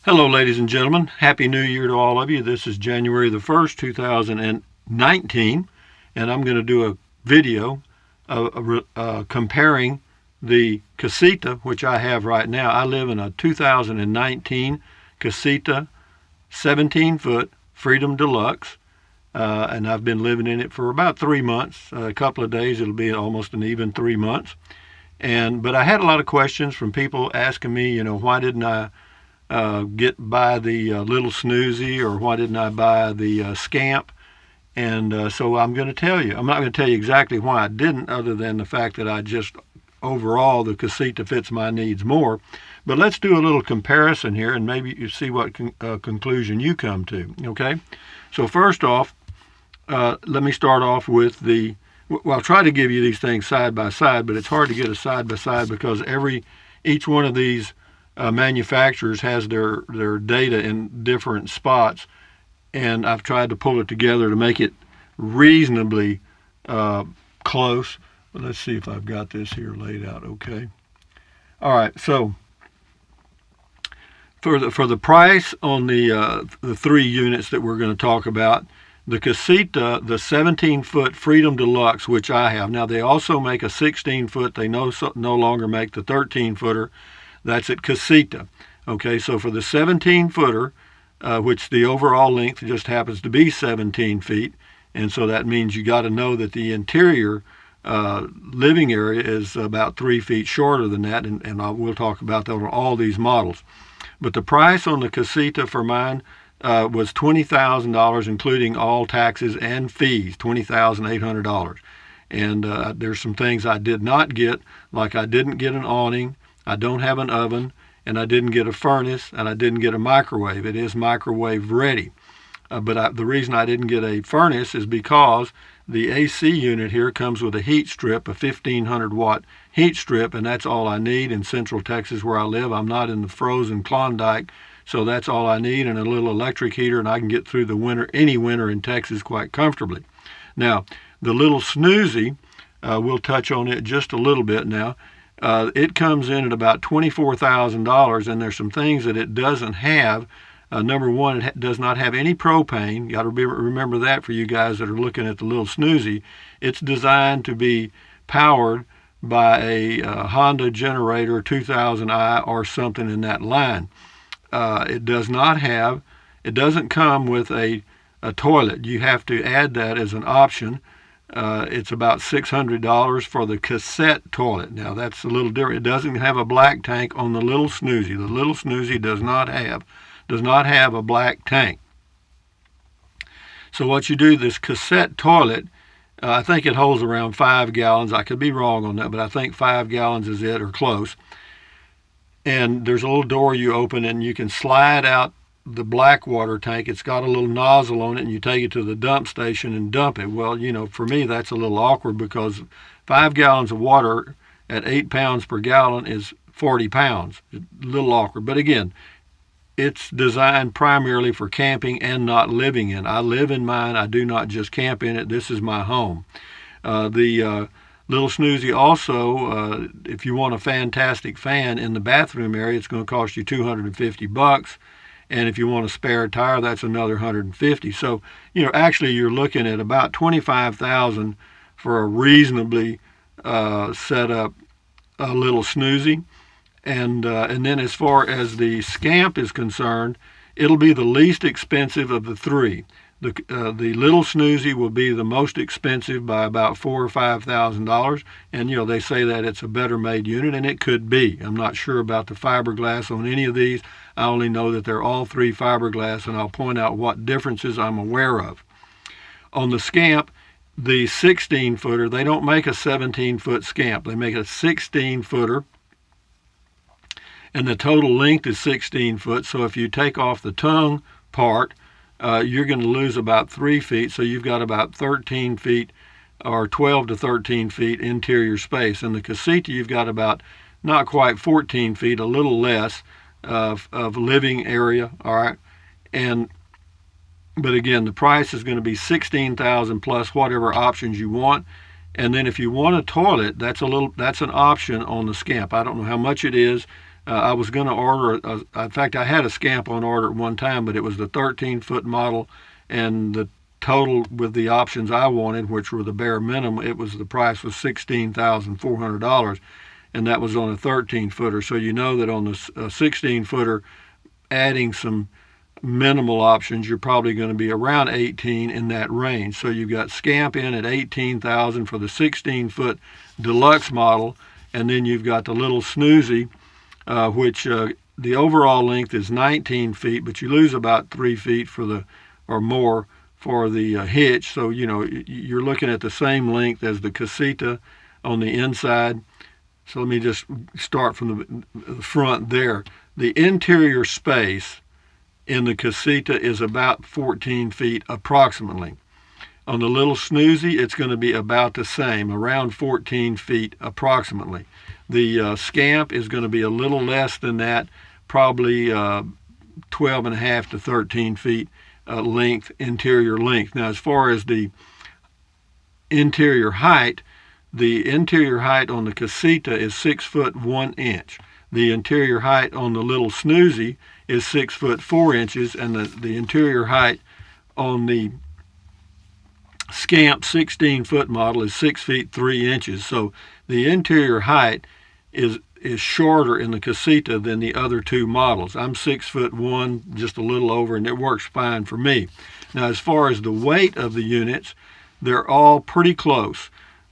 Hello, ladies and gentlemen. Happy New Year to all of you. This is January the 1st, 2019, and I'm going to do a video comparing the Casita, which I have right now. I live in a 2019 Casita 17-foot Freedom Deluxe, and I've been living in it for about 3 months. A couple of days, it'll be almost an even 3 months. But I had a lot of questions from people asking me, why didn't I buy the Little Snoozy, or why didn't I buy the Scamp? And so I'm going to tell you. I'm not going to tell you exactly why I didn't, other than the fact that I just overall the Casita fits my needs more. But let's do a little comparison here, and maybe you see what conclusion you come to. Okay. So first off, let me start off with well, I'll try to give you these things side by side, but it's hard to get a side by side because each one of these manufacturers has their data in different spots, and I've tried to pull it together to make it reasonably close. But let's see if I've got this here laid out okay. All right, so for the price on the 3 units that we're going to talk about, the Casita, the 17-foot Freedom Deluxe, which I have. Now, they also make a 16-foot. They no longer make the 13-footer. That's at Casita. Okay, so for the 17-footer, which the overall length just happens to be 17 feet, and so that means you got to know that the interior living area is about 3 feet shorter than that, and we'll talk about that on all these models. But the price on the Casita for mine was $20,000, including all taxes and fees, $20,800. And there's some things I did not get, like I didn't get an awning, I don't have an oven, and I didn't get a furnace, and I didn't get a microwave. It is microwave ready. But the reason I didn't get a furnace is because the AC unit here comes with a heat strip, a 1,500 watt heat strip, and that's all I need in Central Texas where I live. I'm not in the frozen Klondike, so that's all I need, and a little electric heater, and I can get through the winter, any winter in Texas, quite comfortably. Now, the Little Snoozy, we'll touch on it just a little bit now. It comes in at about $24,000, and there's some things that it doesn't have. Number one, it does not have any propane. You got to remember that for you guys that are looking at the Little Snoozy. It's designed to be powered by a Honda generator 2000i or something in that line. It doesn't come with a toilet. You have to add that as an option. It's about $600 for the Cassette Toilet. Now that's a little different. It doesn't have a black tank on the Little Snoozy. The Little Snoozy does not have a black tank. So what you do, this Cassette Toilet, I think it holds around 5 gallons. I could be wrong on that, but I think 5 gallons is it, or close. And there's a little door you open, and you can slide out the black water tank. It's got a little nozzle on it, and you take it to the dump station and dump it. Well, for me, that's a little awkward because 5 gallons of water at 8 pounds per gallon is 40 pounds. A little awkward. But again, it's designed primarily for camping and not living in. I live in mine. I do not just camp in it. This is my home. The Little Snoozy also, if you want a fantastic fan in the bathroom area, it's going to cost you $250. And if you want a spare tire, that's another $150. So, actually you're looking at about $25,000 for a reasonably set up Little Snoozy. And then as far as the Scamp is concerned, it'll be the least expensive of the 3. The Little Snoozy will be the most expensive by about $4,000 or $5,000, and they say that it's a better made unit, and it could be. I'm not sure about the fiberglass on any of these. I only know that they're all 3 fiberglass, and I'll point out what differences I'm aware of. On the Scamp, the 16-footer, they don't make a 17-foot Scamp. They make a 16-footer, and the total length is 16 foot. So if you take off the tongue part, you're going to lose about 3 feet. So you've got about 13 feet or 12 to 13 feet interior space. In the Casita, you've got about not quite 14 feet, a little less of living area. All right. But again, the price is going to be $16,000 plus whatever options you want. And then if you want a toilet, that's an option on the Scamp. I don't know how much it is. I was going to order, in fact, I had a Scamp on order at one time, but it was the 13-foot model, and the total with the options I wanted, which were the bare minimum, the price was $16,400, and that was on a 13-footer. So you know that on the 16-footer, adding some minimal options, you're probably going to be around 18 in that range. So you've got Scamp in at 18,000 for the 16-foot deluxe model, and then you've got the Lil Snoozy, which the overall length is 19 feet, but you lose about 3 feet or more for the hitch. So you're looking at the same length as the Casita on the inside. So let me just start from the front there. The interior space in the Casita is about 14 feet approximately. On the Lil Snoozy, it's going to be about the same, around 14 feet approximately. The Scamp is going to be a little less than that, probably 12 and a half to 13 feet interior length. Now, as far as the interior height on the Casita is 6 foot 1 inch. The interior height on the Lil Snoozy is 6 foot 4 inches, and the interior height on the Scamp 16-foot model is 6 feet 3 inches. So the interior height is shorter in the Casita than the other two models. I'm 6 foot 1, just a little over, and it works fine for me. Now, as far as the weight of the units, they're all pretty close.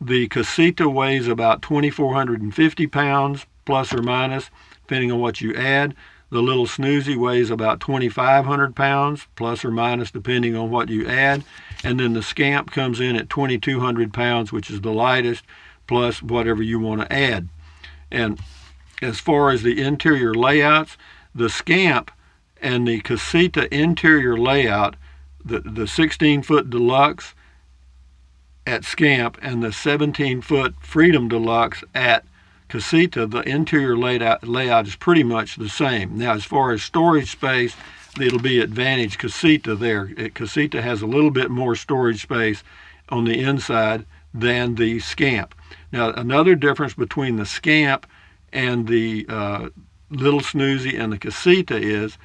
The Casita weighs about 2,450 pounds, plus or minus, depending on what you add. The Lil Snoozy weighs about 2,500 pounds, plus or minus, depending on what you add. And then the Scamp comes in at 2,200 pounds, which is the lightest, plus whatever you want to add. And as far as the interior layouts, the Scamp and the Casita interior layout, the 16-foot deluxe at Scamp and the 17-foot Freedom Deluxe at Casita, the interior layout is pretty much the same. Now, as far as storage space, it'll be advantage Casita there. Casita has a little bit more storage space on the inside than the Scamp. Now, another difference between the Scamp and the Lil Snoozy and the Casita is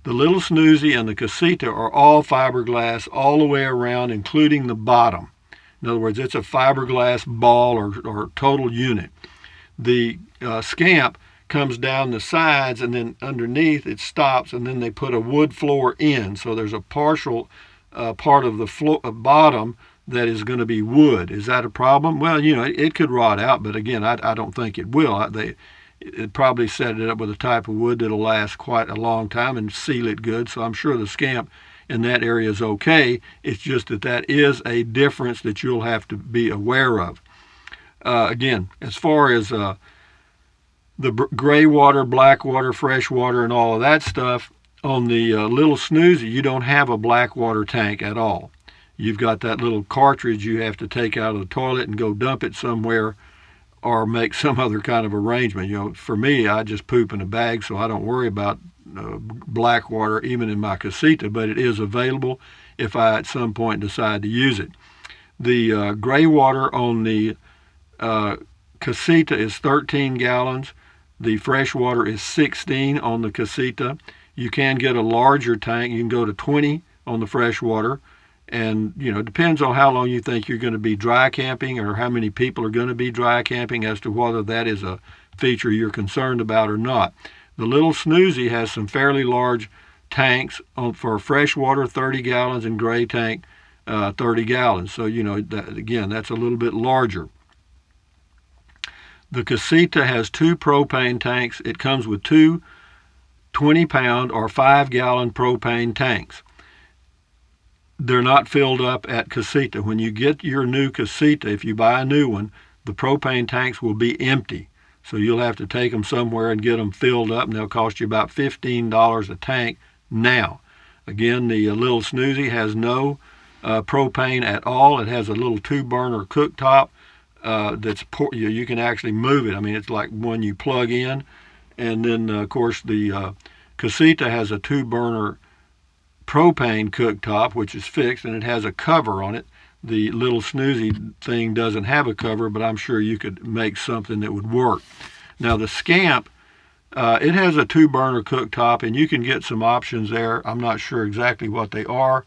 the Lil Snoozy and the Casita are all fiberglass all the way around, including the bottom. In other words, it's a fiberglass ball or total unit. The Scamp comes down the sides, and then underneath it stops, and then they put a wood floor in. So there's a partial part of the bottom that is going to be wood. Is that a problem? Well, it could rot out, but again, I don't think it will. It probably set it up with a type of wood that'll last quite a long time and seal it good. So I'm sure the Scamp in that area is okay. It's just that is a difference that you'll have to be aware of. Again, as far as the gray water, black water, fresh water, and all of that stuff, on the Lil Snoozy, you don't have a black water tank at all. You've got that little cartridge you have to take out of the toilet and go dump it somewhere or make some other kind of arrangement. For me, I just poop in a bag, so I don't worry about black water even in my Casita, but it is available if I at some point decide to use it. The gray water on the Casita is 13 gallons. The fresh water is 16 on the Casita. You can get a larger tank. You can go to 20 on the fresh water. And, it depends on how long you think you're going to be dry camping or how many people are going to be dry camping as to whether that is a feature you're concerned about or not. The Lil Snoozy has some fairly large tanks for fresh water, 30 gallons, and gray tank, 30 gallons. So, again, that's a little bit larger. The Casita has 2 propane tanks. It comes with 2 20-pound or 5-gallon propane tanks. They're not filled up at Casita. When you get your new Casita, if you buy a new one, the propane tanks will be empty. So you'll have to take them somewhere and get them filled up, and they'll cost you about $15 a tank now. Again, the Lil Snoozy has no propane at all. It has a little 2-burner cooktop you can actually move it. I mean, it's like one you plug in. And then, of course, the Casita has a 2-burner propane cooktop, which is fixed, and it has a cover on it. The Lil Snoozy thing doesn't have a cover, but I'm sure you could make something that would work. Now, the Scamp It has a 2-burner cooktop, and you can get some options there. I'm not sure exactly what they are.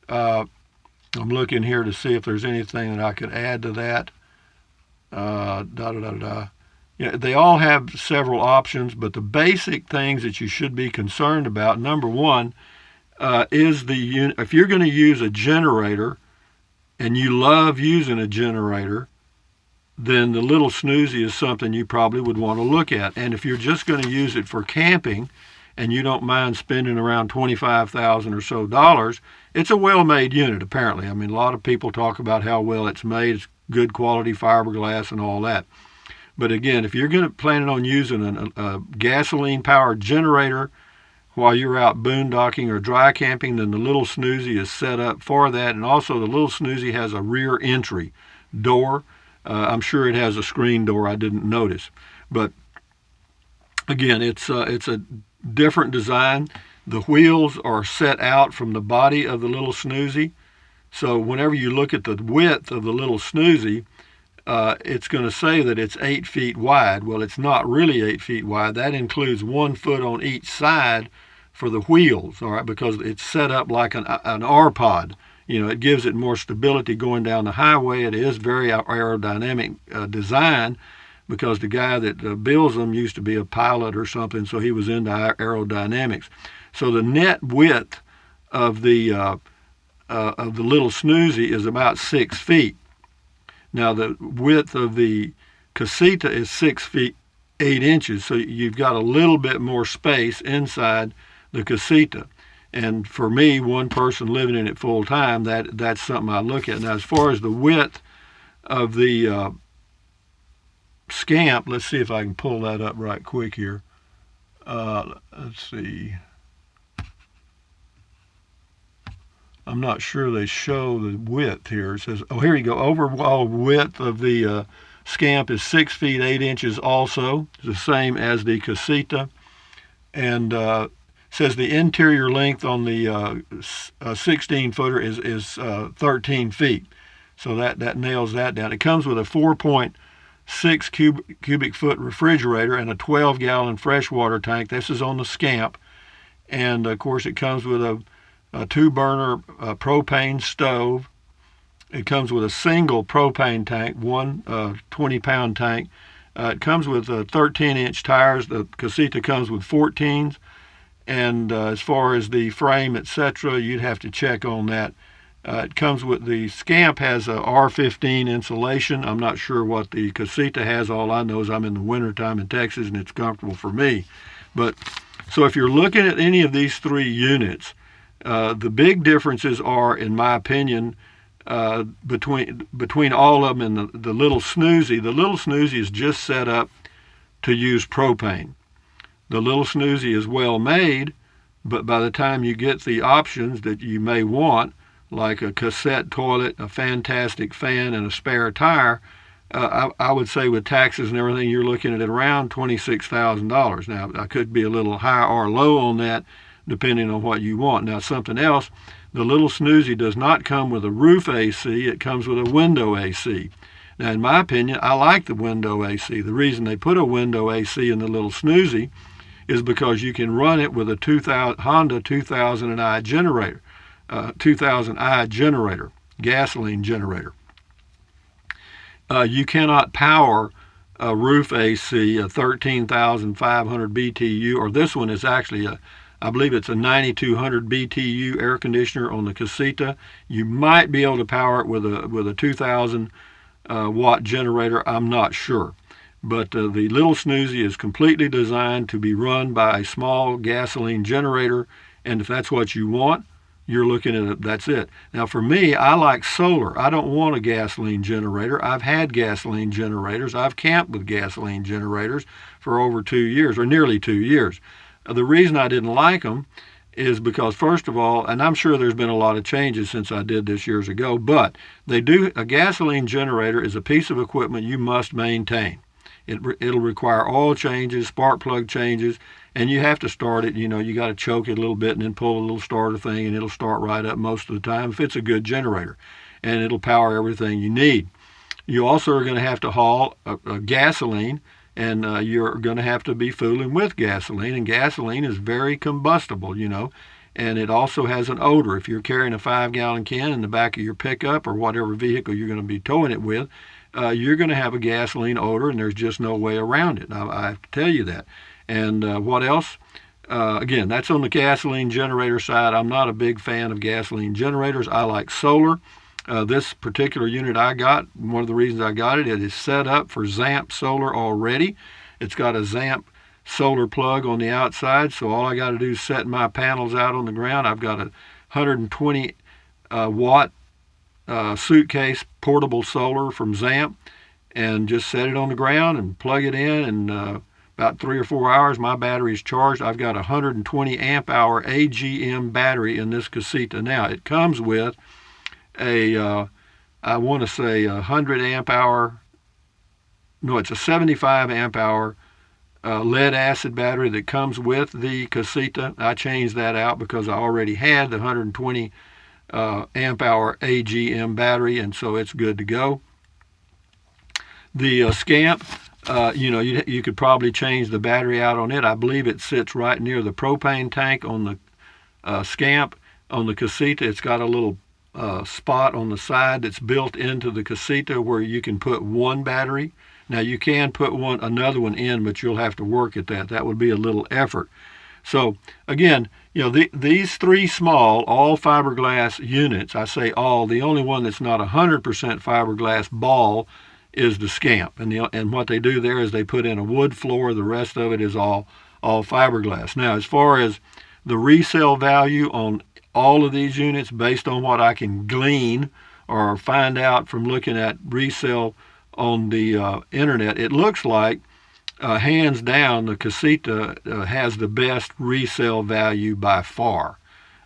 I'm looking here to see if there's anything that I could add to that. Yeah, they all have several options, but the basic things that you should be concerned about, number one, is the unit. If you're going to use a generator and you love using a generator, then the Little Snoozy is something you probably would want to look at. And if you're just going to use it for camping and you don't mind spending around $25,000 or so dollars, it's a well-made unit, apparently. I mean, a lot of people talk about how well it's made. It's good quality fiberglass and all that. But again, if you're planning on using a gasoline-powered generator while you're out boondocking or dry camping, then the Little Snoozy is set up for that. And also the Little Snoozy has a rear entry door. I'm sure it has a screen door. I didn't notice. But again, it's a different design. The wheels are set out from the body of the Little Snoozy. So whenever you look at the width of the Little Snoozy, it's going to say that it's 8 feet wide. Well, it's not really 8 feet wide. That includes 1 foot on each side for the wheels, all right, because it's set up like an R-pod. You know, it gives it more stability going down the highway. It is very aerodynamic design, because the guy that builds them used to be a pilot or something, so he was into aerodynamics. So the net width of the Little Snoozy is about 6 feet. Now the width of the Casita is 6 feet 8 inches, so you've got a little bit more space inside the Casita. And for me, one person living in it full time, that's something I look at. Now, as far as the width of the Scamp, let's see if I can pull that up right quick here. Let's see. I'm not sure they show the width here. It says, oh, here you go. Overall width of the Scamp is 6 feet 8 inches also. It's the same as the Casita. And says the interior length on the 16-footer is 13 feet. So that nails that down. It comes with a 4.6 cubic foot refrigerator and a 12-gallon freshwater tank. This is on the Scamp. And, of course, it comes with a 2-burner propane stove. It comes with a single propane tank, one 20-pound tank. It comes with 13-inch tires. The Casita comes with 14s. And as far as the frame, etc., you'd have to check on that. It comes with the Scamp has a R15 insulation. I'm not sure what the Casita has. All I know is I'm in the wintertime in Texas and it's comfortable for me. But so if you're looking at any of these 3 units, the big differences are, in my opinion, between all of them and the Little Snoozy. The Little Snoozy is just set up to use propane. The Little Snoozy is well made, but by the time you get the options that you may want, like a cassette toilet, a fantastic fan, and a spare tire, I would say with taxes and everything, you're looking at around $26,000. Now, I could be a little high or low on that, depending on what you want. Now, something else, the Little Snoozy does not come with a roof AC. It comes with a window AC. Now, in my opinion, I like the window AC. The reason they put a window AC in the Little Snoozy is because you can run it with a Honda 2000i generator, gasoline generator. You cannot power a roof AC, a 13,500 BTU, or this one is actually I believe it's a 9,200 BTU air conditioner on the Casita. You might be able to power it with a 2,000 watt generator. I'm not sure. But the Little Snoozy is completely designed to be run by a small gasoline generator, and if that's what you want, you're looking at it, that's it. Now for me, I like solar. I don't want a gasoline generator. I've had gasoline generators. I've camped with gasoline generators for over 2 years, or nearly 2 years. The reason I didn't like them is because, first of all, and I'm sure there's been a lot of changes since I did this years ago, but a gasoline generator is a piece of equipment you must maintain. It'll require oil changes, spark plug changes, and you have to start it. You know, you got to choke it a little bit and then pull a little starter thing, and it'll start right up most of the time if it's a good generator, and it'll power everything you need. You also are going to have to haul a gasoline and you're going to have to be fooling with gasoline, and gasoline is very combustible, and it also has an odor. If you're carrying a 5-gallon can in the back of your pickup or whatever vehicle you're going to be towing it with, you're going to have a gasoline odor, and there's just no way around it. I have to tell you that. And what else? Again, that's on the gasoline generator side. I'm not a big fan of gasoline generators. I like solar. This particular unit I got, one of the reasons I got it, it is set up for Zamp solar already. It's got a Zamp solar plug on the outside, so all I got to do is set my panels out on the ground. I've got a 120 watt suitcase portable solar from Zamp, and just set it on the ground and plug it in, and about 3 or 4 hours my battery is charged. I've got a 120 amp hour AGM battery in this Casita. Now it comes with a I want to say 100 amp hour, no, it's a 75 amp hour lead acid battery that comes with the Casita. I changed that out because I already had the 120 amp hour AGM battery, and so it's good to go. The Scamp, you could probably change the battery out on it. I believe it sits right near the propane tank on the Scamp. On the Casita, it's got a little spot on the side that's built into the Casita where you can put one battery. Now you can put another one in, but you'll have to work at that. That would be a little effort. So again, these three small, all fiberglass units, I say all, the only one that's not 100% fiberglass ball is the Scamp. And what they do there is they put in a wood floor. The rest of it is all fiberglass. Now, as far as the resale value on all of these units, based on what I can glean or find out from looking at resale on the internet, it looks like hands down the Casita has the best resale value by far.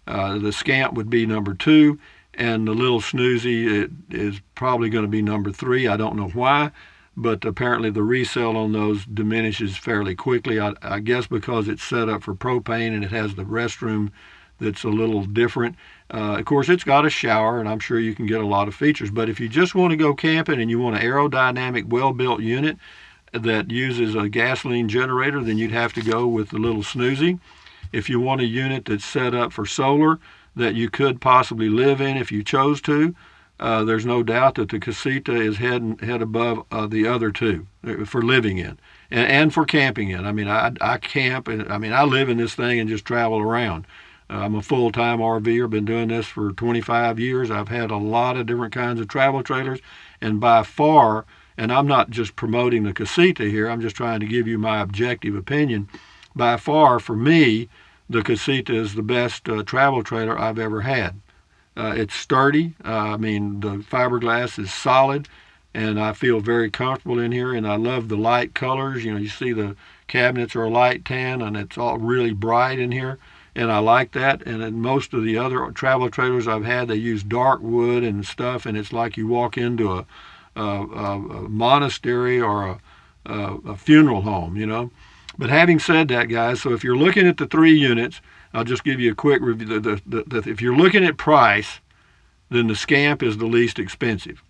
The Scamp would be number 2, and the Lil Snoozy is probably going to be number 3. I don't know why, but apparently the resale on those diminishes fairly quickly. I guess because it's set up for propane and it has the restroom that's a little different. Of course, it's got a shower, and I'm sure you can get a lot of features. But if you just want to go camping and you want an aerodynamic, well-built unit that uses a gasoline generator, then you'd have to go with the Lil Snoozy. If you want a unit that's set up for solar that you could possibly live in if you chose to, there's no doubt that the Casita is head above the other two for living in and for camping in. I mean, I camp, and I live in this thing and just travel around. I'm a full-time RVer, been doing this for 25 years. I've had a lot of different kinds of travel trailers, and by far, and I'm not just promoting the Casita here, I'm just trying to give you my objective opinion, by far, for me, the Casita is the best travel trailer I've ever had. It's sturdy. The fiberglass is solid, and I feel very comfortable in here, and I love the light colors. You see the cabinets are a light tan, and it's all really bright in here. And I like that. And in most of the other travel trailers I've had, they use dark wood and stuff, and it's like you walk into a monastery or a funeral home, But having said that, guys, so if you're looking at the 3 units, I'll just give you a quick review. If you're looking at price, then the Scamp is the least expensive.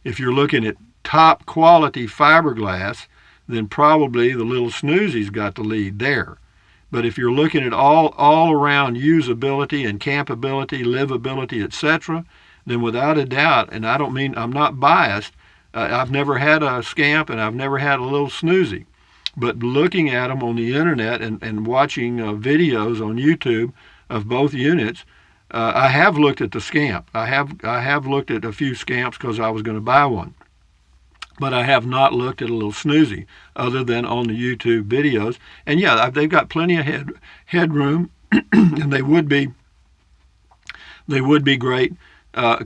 If you're looking at top quality fiberglass, then probably the Lil Snoozy's got the lead there. But if you're looking at all around usability and campability, livability, etc., then without a doubt, and I'm not biased, I've never had a Scamp and I've never had a Lil Snoozy. But looking at them on the internet and watching videos on YouTube of both units, I have looked at the Scamp. I have looked at a few Scamps because I was going to buy one. But I have not looked at a Lil Snoozy other than on the YouTube videos. And yeah, they've got plenty of headroom, and they would be great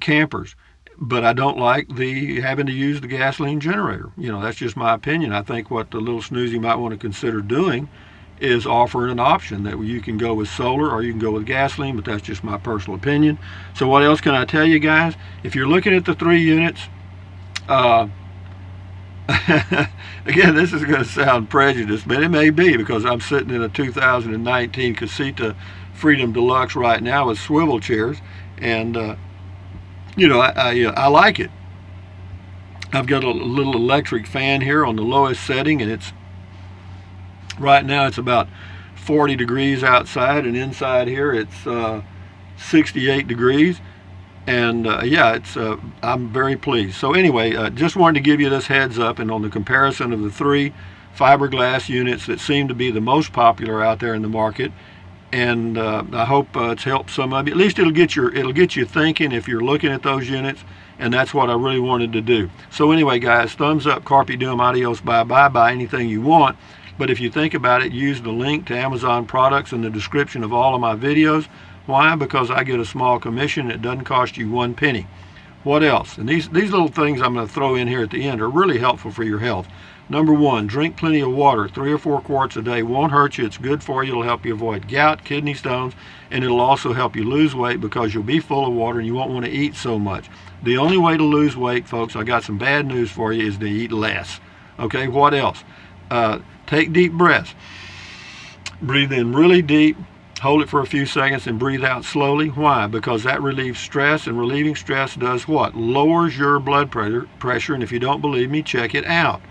campers. But I don't like having to use the gasoline generator. That's just my opinion. I think what the Lil Snoozy might want to consider doing is offering an option that you can go with solar or you can go with gasoline, but that's just my personal opinion. So what else can I tell you guys? If you're looking at the 3 units, again, this is going to sound prejudiced, but it may be because I'm sitting in a 2019 Casita Freedom Deluxe right now with swivel chairs, and I like it. I've got a little electric fan here on the lowest setting, and right now it's about 40 degrees outside, and inside here it's 68 degrees. And yeah, I'm very pleased. So anyway, just wanted to give you this heads up, and on the comparison of the 3 fiberglass units that seem to be the most popular out there in the market. And I hope it's helped some of you. At least it'll get you thinking if you're looking at those units, and that's what I really wanted to do. So anyway, guys, thumbs up, carpe diem, adios, bye bye, buy anything you want. But if you think about it, use the link to Amazon products in the description of all of my videos. Why? Because I get a small commission. It doesn't cost you 1 penny. What else? And these little things I'm going to throw in here at the end are really helpful for your health. Number 1, drink plenty of water. 3 or 4 quarts a day won't hurt you. It's good for you. It'll help you avoid gout, kidney stones, and it'll also help you lose weight because you'll be full of water and you won't want to eat so much. The only way to lose weight, folks, I got some bad news for you, is to eat less. Okay, what else? Take deep breaths. Breathe in really deep. Hold it for a few seconds and breathe out slowly. Why? Because that relieves stress, and relieving stress does what? Lowers your blood pressure, and if you don't believe me, check it out.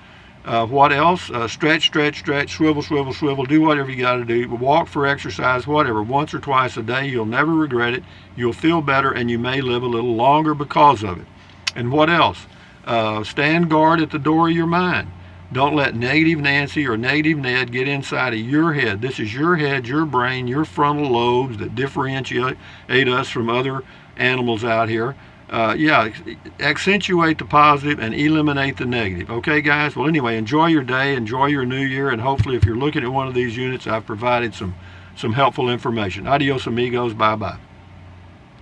What else? Stretch, swivel, do whatever you got to do. Walk for exercise, whatever, once or twice a day. You'll never regret it. You'll feel better, and you may live a little longer because of it. And what else? Stand guard at the door of your mind. Don't let negative Nancy or negative Ned get inside of your head. This is your head, your brain, your frontal lobes that differentiate us from other animals out here. Yeah, accentuate the positive and eliminate the negative. Okay, guys? Well, anyway, enjoy your day, enjoy your new year, and hopefully if you're looking at one of these units, I've provided some helpful information. Adios, amigos. Bye-bye.